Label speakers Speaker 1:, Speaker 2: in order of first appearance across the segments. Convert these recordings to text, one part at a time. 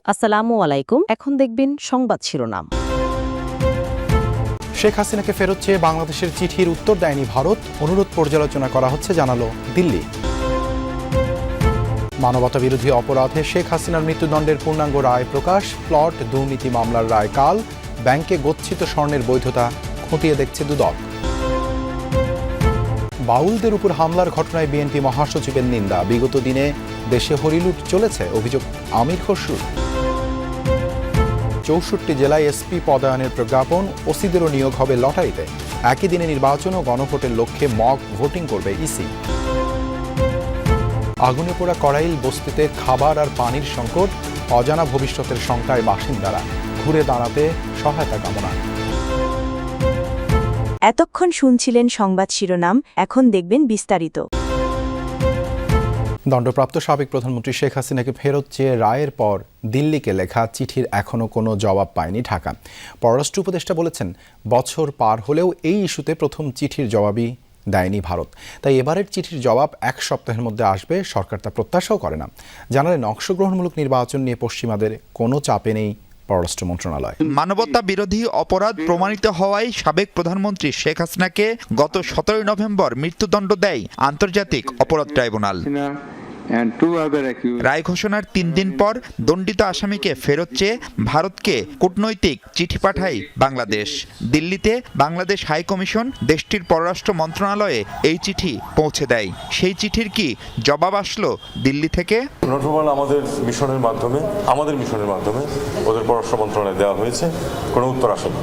Speaker 1: আসসালামু আলাইকুম। এখন দেখবেন সংবাদ শিরোনাম।
Speaker 2: শেখ হাসিনাকে ফেরত চেয়ে বাংলাদেশের চিঠির উত্তর দেয়নি ভারত, অনুরোধ পর্যালোচনা করা হচ্ছে জানালো দিল্লি। মানবতা বিরোধী অপরাধে শেখ হাসিনার মৃত্যুদণ্ডের পূর্ণাঙ্গ রায় প্রকাশ, প্লট দুর্নীতি মামলার রায় কাল, ব্যাংকে গচ্ছিত স্বর্ণের বৈধতা খতিয়ে দেখছে দুদক। বাউলদের উপর হামলার ঘটনায় বিএনপি মহাসচিবের নিন্দা, বিগত দিনে দেশে হরিলুট চলেছে অভিযোগ আমির খসরুর। 64 জেলায় এসপি পদায়নের প্রজ্ঞাপন, ওসিদেরও নিয়োগ হবে লটারিতে। একই দিনে নির্বাচন ও গণভোটের লক্ষ্যে মক ভোটিং করবে ইসি। আগুনে পোড়া করাইল বস্তিতে খাবার আর পানির সংকট, অজানা ভবিষ্যতের শঙ্কায় বাসিন্দারা, ঘুরে দাঁড়াতে সহায়তা কামনা।
Speaker 3: এতক্ষণ শুনছিলেন সংবাদ শিরোনাম, এখন দেখবেন বিস্তারিত।
Speaker 2: দণ্ডপ্রাপ্ত সাবেক প্রধানমন্ত্রী শেখ হাসিনাকে ফেরত চেয়ে রায়ের পর দিল্লিকে লেখা চিঠির এখনও কোনো জবাব পায়নি ঢাকা। পররাষ্ট্র উপদেষ্টা বলেছেন, বছর পার হলেও এই ইস্যুতে প্রথম চিঠির জবাবই দেয়নি ভারত, তাই এবারের চিঠির জবাব এক সপ্তাহের মধ্যে আসবে। সরকার তা প্রত্যাশাও করে না। জানালেন, অংশগ্রহণমূলক নির্বাচন নিয়ে পশ্চিমাদের কোনো চাপে নেই পররাষ্ট্র মন্ত্রণালয়।
Speaker 4: মানবতা বিরোধী অপরাধ প্রমাণিত হওয়ায় সাবেক প্রধানমন্ত্রী শেখ হাসিনাকে গত 17 নভেম্বর মৃত্যুদণ্ড দেয় আন্তর্জাতিক অপরাধ ট্রাইব্যুনাল। রায় ঘোষণার 3 দিন পর দণ্ডিত আসামিকে ফেরত চেয়ে ভারতকে কূটনৈতিক চিঠি পাঠায় বাংলাদেশ। দিল্লিতে বাংলাদেশ হাই কমিশন দেশটির পররাষ্ট্র মন্ত্রণালয়ে এই চিঠি পৌঁছে দেয়। সেই চিঠির কি জবাব আসলো দিল্লি থেকে?
Speaker 5: আমাদের মিশনের মাধ্যমে ওদের পররাষ্ট্র মন্ত্রণালয়ে দেওয়া হয়েছে, কোনো উত্তর আসেনি।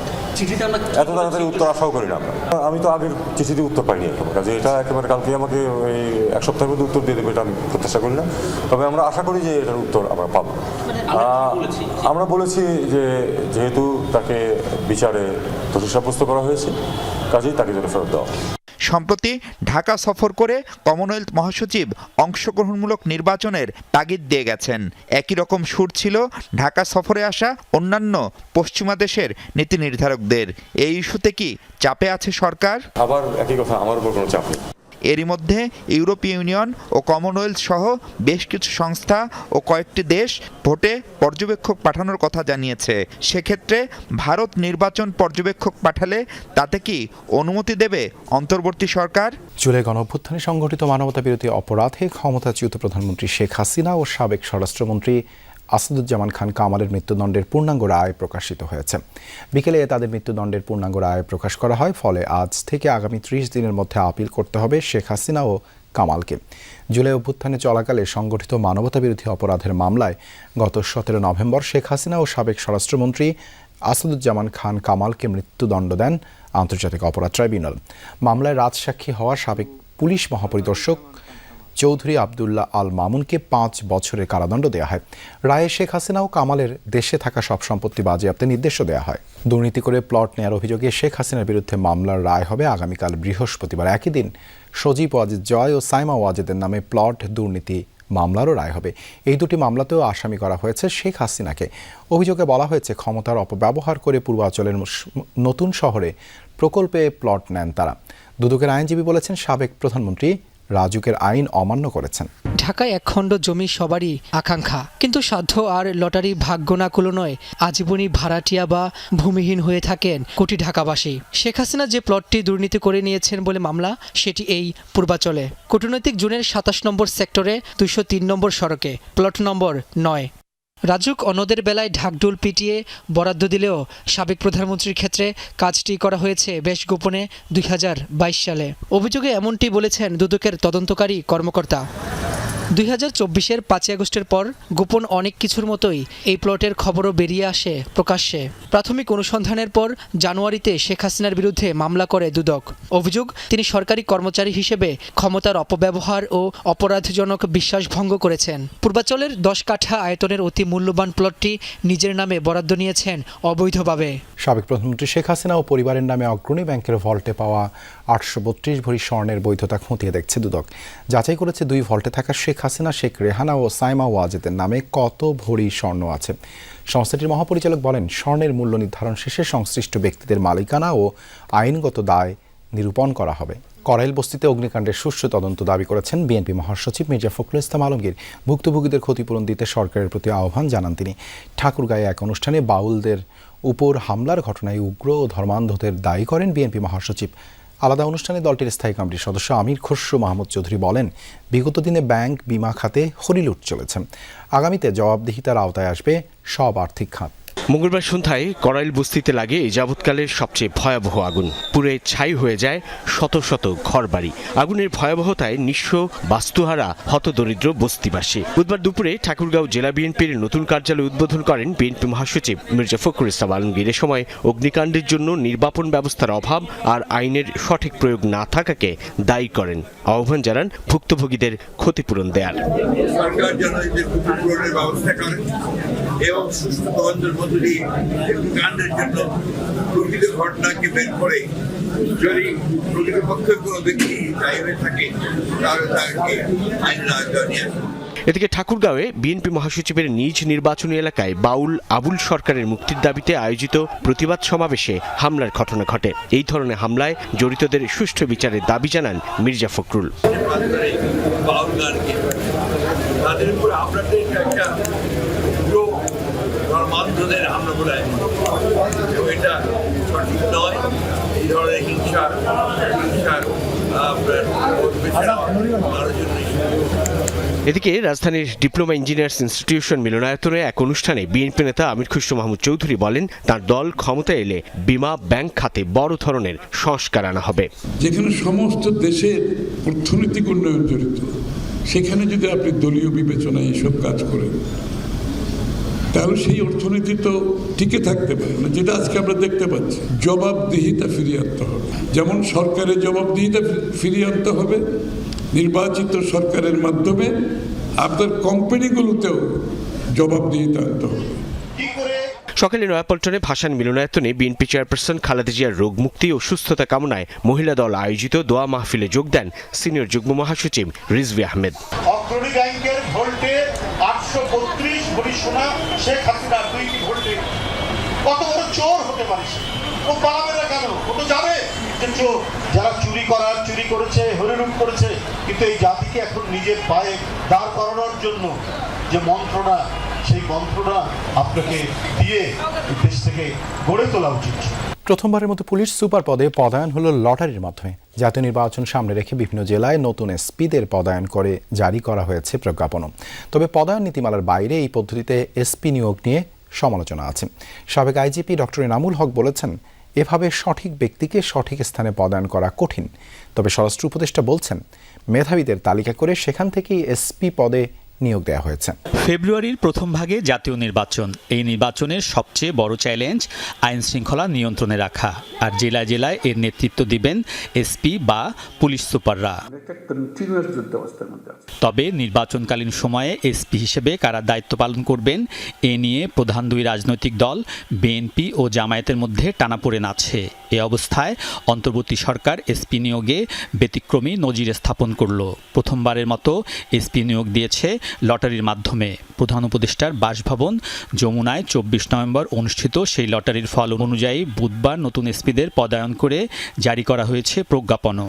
Speaker 5: এত তাড়াতাড়ি উত্তর আশাও করি না আমরা। আমি তো আগের চিঠিতে উত্তর পাইনি একেবারে, কাজে এটা একেবারে কালকে আমাকে এই এক সপ্তাহের মধ্যে উত্তর দিয়ে দেবে এটা আমি প্রত্যাশা করি না। তবে আমরা আশা করি যে এটার উত্তর আমরা পাবো। আমরা বলেছি যে যেহেতু তাকে বিচারে দোষী সাব্যস্ত করা হয়েছে, কাজেই তাকে যেন ফেরত দেওয়া।
Speaker 4: সম্প্রতি ঢাকা সফর করে কমনওয়েলথ মহাসচিব অংশগ্রহণমূলক নির্বাচনের তাগিদ দিয়ে গেছেন। একই রকম সুর ছিল ঢাকা সফরে আসা অন্যান্য পশ্চিমা দেশের নীতি নির্ধারকদের। এই ইস্যুতে কি চাপে আছে সরকার?
Speaker 5: আবার একই কথা, আমার উপর কোনো চাপ নেই।
Speaker 4: এরই মধ্যে ইউরোপীয় ইউনিয়ন ও কমনওয়েলথ সহ বেশ কিছু সংস্থা ও কয়েকটি দেশ ভোটে পর্যবেক্ষক পাঠানোর কথা জানিয়েছে। সেক্ষেত্রে ভারত নির্বাচন পর্যবেক্ষক পাঠালে তাতে কি অনুমতি দেবে অন্তর্বর্তী সরকার?
Speaker 2: জুলাই গণঅভ্যুত্থানে সংঘটিত মানবতা বিরোধী অপরাধে ক্ষমতাচ্যুত প্রধানমন্ত্রী শেখ হাসিনা ও সাবেক স্বরাষ্ট্রমন্ত্রী আসাদুজ্জামান খান কামালের মৃত্যুদণ্ডের পূর্ণাঙ্গ রায় প্রকাশিত হয়েছে। বিকেলে তাদের মৃত্যুদণ্ডের পূর্ণাঙ্গ রায় প্রকাশ করা হয়। ফলে আজ থেকে আগামী 30 দিনের মধ্যে আপিল করতে হবে শেখ হাসিনা ও কামালকে। জুলাই অভ্যুত্থানে চলাকালে সংগঠিত মানবতা বিরোধী অপরাধের মামলায় গত 17 নভেম্বর শেখ হাসিনা ও সাবেক স্বরাষ্ট্রমন্ত্রী আসাদুজ্জামান খান কামালকে মৃত্যুদণ্ড দেন আন্তর্জাতিক অপরাধ ট্রাইব্যুনাল। মামলায় রাজসাক্ষী হওয়া সাবেক পুলিশ মহাপরিদর্শক চৌধুরী আবদুল্লাহ আল মামুনকে 5 বছরের কারাদণ্ড দেওয়া হয়। রায়ে শেখ হাসিনা ও কামালের দেশে থাকা সব সম্পত্তি বাজেয়াপ্তের নির্দেশও দেওয়া হয়। দুর্নীতি করে প্লট নেয়ার অভিযোগে শেখ হাসিনার বিরুদ্ধে মামলার রায় হবে আগামীকাল বৃহস্পতিবার। একই দিন সজীব ওয়াজেদ জয় ও সাইমা ওয়াজেদের নামে প্লট দুর্নীতি মামলারও রায় হবে। এই দুটি মামলাতেও আসামি করা হয়েছে শেখ হাসিনাকে। অভিযোগে বলা হয়েছে, ক্ষমতার অপব্যবহার করে পূর্বাঞ্চলের নতুন শহরে প্রকল্পে প্লট নেন তারা। দুদকের আইনজীবী বলেছেন, সাবেক প্রধানমন্ত্রী রাজুকের আইন অমান্য করেছেন।
Speaker 6: ঢাকায় একখণ্ড জমি সবারই আকাঙ্ক্ষা, কিন্তু সাধ্য আর লটারি ভাগ্য না কুলোনোয় আজীবনই ভাড়াটিয়া বা ভূমিহীন হয়ে থাকেন কোটি ঢাকাবাসী। শেখ হাসিনা যে প্লটটি দুর্নীতি করে নিয়েছেন বলে মামলা, সেটি এই পূর্বাচলে কূটনৈতিক জোনের 27 নম্বর সেক্টরে 203 নম্বর সড়কে, প্লট নম্বর 9। রাজুক অন্যদের বেলায় ঢাকঢোল পিটিয়ে বরাদ্দ দিলেও সাবেক প্রধানমন্ত্রীর ক্ষেত্রে কাজটি করা হয়েছে বেশ গোপনে 2022 সালে। অভিযোগে এমনটি বলেছেন দুদকের তদন্তকারী কর্মকর্তা। 2024-এর 5 আগস্টের পর গোপন অনেক কিছুর মতোই এই প্লটের খবরও বেরিয়ে আসে প্রকাশ্যে। প্রাথমিক অনুসন্ধানের পর জানুয়ারিতে শেখ হাসিনার বিরুদ্ধে মামলা করে দুদক। অভিযোগ, তিনি সরকারি কর্মচারী হিসেবে ক্ষমতার অপব্যবহার ও অপরাধজনক বিশ্বাসভঙ্গ করেছেন। পূর্বাচলের 10 কাঠা আয়তনের অতি মূল্যবান প্লটটি নিজের নামে বরাদ্দ নিয়েছেন অবৈধভাবে।
Speaker 2: সাবেক প্রধানমন্ত্রী শেখ হাসিনা ও পরিবারের নামে অগ্রণী ব্যাংকের ভল্টে পাওয়া 832 ভরি স্বর্ণের বৈধতা খতিয়ে দেখছে দুদক। যাচাই করেছে 2 ভল্টে থাকা শেখ হাসিনা, শেখ রেহানা ও সাইমা ওয়াজেদের নামে কত ভরি স্বর্ণ আছে। সংস্থাটির মহাপরিচালক বলেন, স্বর্ণের মূল্য নির্ধারণ শেষে সংশ্লিষ্ট ব্যক্তিদের মালিকানা ও আইনগত দায় নিরূপণ করা হবে। করাইল বস্তিতে অগ্নিকাণ্ডের সুষ্ঠু তদন্ত দাবি করেছেন বিএনপি মহাসচিব মির্জা ফখরুল ইসলাম আলমগীর। ভুক্তভোগীদের ক্ষতিপূরণ দিতে সরকারের প্রতি আহ্বান জানান তিনি। ঠাকুরগাঁয়ে এক অনুষ্ঠানে বাউলদের উপর হামলার ঘটনায় উগ্র ও ধর্মান্ধদের দায়ী করেন বিএনপি মহাসচিব। আলাদা অনুষ্ঠানে দলটির স্থায়ী কমিটির সদস্য আমির খসরু মাহমুদ চৌধুরী বলেন, বিগত দিনে ব্যাংক, বিমা খাতে হরিলুট চলেছে। আগামীতে জবাবদিহিতার আওতায় আসবে সব আর্থিক খাত।
Speaker 7: মঙ্গলবার সন্ধ্যায় করাইল বস্তিতে লাগে এই যাবৎকালের সবচেয়ে ভয়াবহ আগুন। পুড়ে ছাই হয়ে যায় শত শত ঘরবাড়ি। আগুনের ভয়াবহতায় নিঃস্ব, বাস্তুহারা, হতদরিদ্র বস্তিবাসী। বুধবার দুপুরে ঠাকুরগাঁও জেলা বিএনপির নতুন কার্যালয় উদ্বোধন করেন বিএনপি মহাসচিব মির্জা ফখরুল ইসলাম আলমগীর। এ সময় অগ্নিকাণ্ডের জন্য নির্বাপন ব্যবস্থার অভাব আর আইনের সঠিক প্রয়োগ না থাকাকে দায়ী করেন। আহ্বান জানান ভুক্তভোগীদের ক্ষতিপূরণ দেয়ার।
Speaker 8: সরকার যেন এদের ক্ষতিপূরণের ব্যবস্থা করেন এবং সুষ্ঠু তদন্তের মধ্য দিয়ে কাণ্ডের জন্য প্রকৃত ঘটনাকে বের করে যদি প্রকৃতপক্ষের কোনো ব্যক্তি দায়ী হয়ে থাকে তাহলে তাকে আইনের আওতায় নিয়ে আসে।
Speaker 7: এদিকে ঠাকুরগাঁওয়ে বিএনপি মহাসচিবের নিজ নির্বাচনী এলাকায় বাউল আবুল সরকারের মুক্তির দাবিতে আয়োজিত প্রতিবাদ সমাবেশে হামলার ঘটনা ঘটে। এই ধরনের হামলায় জড়িতদের সুষ্ঠু বিচারের দাবি জানান মির্জা ফখরুল।
Speaker 8: তাদের উপর আপনাদের একটা ধর্মান্ধদের হামলা বলে এটা সঠিক নয়। এই ধরনের হিংসার
Speaker 7: এদিকে রাজধানীর ডিপ্লোমা ইঞ্জিনিয়ার্স ইনস্টিটিউশন মিলনায়তনে এক অনুষ্ঠানে বিএনপি নেতা আমির খসরু মাহমুদ চৌধুরী বলেন, তার দল ক্ষমতায় এলে বিমা, ব্যাংক খাতে বড় ধরনের সংস্কার আনা হবে।
Speaker 9: যেখানে সমস্ত দেশের অর্থনৈতিক উন্নয়ন জড়িত, সেখানে যদি আপনি দলীয় বিবেচনায় এসব কাজ করেন তাহলে সেই অর্থনীতি তো টিকে থাকতে পারে না, যেটা আজকে আমরা দেখতে পাচ্ছি। জবাবদিহিতা ফিরিয়ে আনতে হবে। যেমন সরকারের জবাবদিহিতা ফিরিয়ে আনতে হবে, নির্বাচিত সরকারের মাধ্যমে আপনার কোম্পানিগুলোতেও জবাবদিহিতা আনতে হবে।
Speaker 7: সকালে নয়াপল্টনে ভাসান মিলনায়তনে বিএনপি চেয়ারপারসন খালেদা জিয়ার রোগ মুক্তি ও সুস্থতা কামনায় মহিলা দল আয়োজিত দোয়া মাহফিলে যোগ দেন সিনিয়র যুগ্ম মহাসচিব রিজভী আহমেদ।
Speaker 10: অগ্রণী ব্যাংকের ভোল্টে 832 ভরি সোনা শেখ হাসিনা 2টি ভোল্টে কত বড় চোর হতে পারে? ও পালাবে না কেন? ও তো জানে যে চোর। যারা চুরি করেছে, হরিলুট করেছে, কিন্তু এই জাতিকে এখন নিজের পায়ে দাঁড় করানোর জন্য যে মন্ত্রণা, সেই মন্ত্রণা আপনাকে দিয়ে দেশ থেকে গড়ে তোলা উচিত।
Speaker 2: প্রথমবারের মতো পুলিশ সুপার পদে পদায়ন হলো লটারির মাধ্যমে। জাতীয় নির্বাচন সামনে রেখে বিভিন্ন জেলায় নতুন এসপিদের পদায়ন করে জারি করা হয়েছে প্রজ্ঞাপনও। তবে পদায়ন নীতিমালার বাইরে এই পদ্ধতিতে এসপি নিয়োগ নিয়ে সমালোচনা আছে। সাবেক আইজিপি ডক্টর এনামুল হক বলেছেন, এভাবে সঠিক ব্যক্তিকে সঠিক স্থানে পদায়ন করা কঠিন। তবে স্বরাষ্ট্র উপদেষ্টা বলছেন, মেধাবীদের তালিকা করে সেখান থেকেই এসপি পদে নিয়োগ দেওয়া হয়েছে।
Speaker 11: ফেব্রুয়ারির প্রথম ভাগে জাতীয় নির্বাচন। এই নির্বাচনের সবচেয়ে বড় চ্যালেঞ্জ আইন শৃঙ্খলা নিয়ন্ত্রণে রাখা, আর জেলায় জেলায় এর নেতৃত্ব দিবেন এসপি বা পুলিশ সুপাররা। তবে নির্বাচনকালীন সময়ে এসপি হিসেবে কারা দায়িত্ব পালন করবেন, এ নিয়ে প্রধান দুই রাজনৈতিক দল বিএনপি ও জামায়াতের মধ্যে টানাপোড়েন আছে। এ অবস্থায় অন্তর্বর্তী সরকার এসপি নিয়োগে ব্যতিক্রমী নজির স্থাপন করল। প্রথমবারের মতো এসপি নিয়োগ দিয়েছে লটারির মাধ্যমে। প্রধান উপদেষ্টার বাসভবন যমুনায় 24 নভেম্বর অনুষ্ঠিত সেই লটারির ফল অনুযায়ী বুধবার নতুন এসপিদের পদায়ন করে জারি করা হয়েছে প্রজ্ঞাপনও।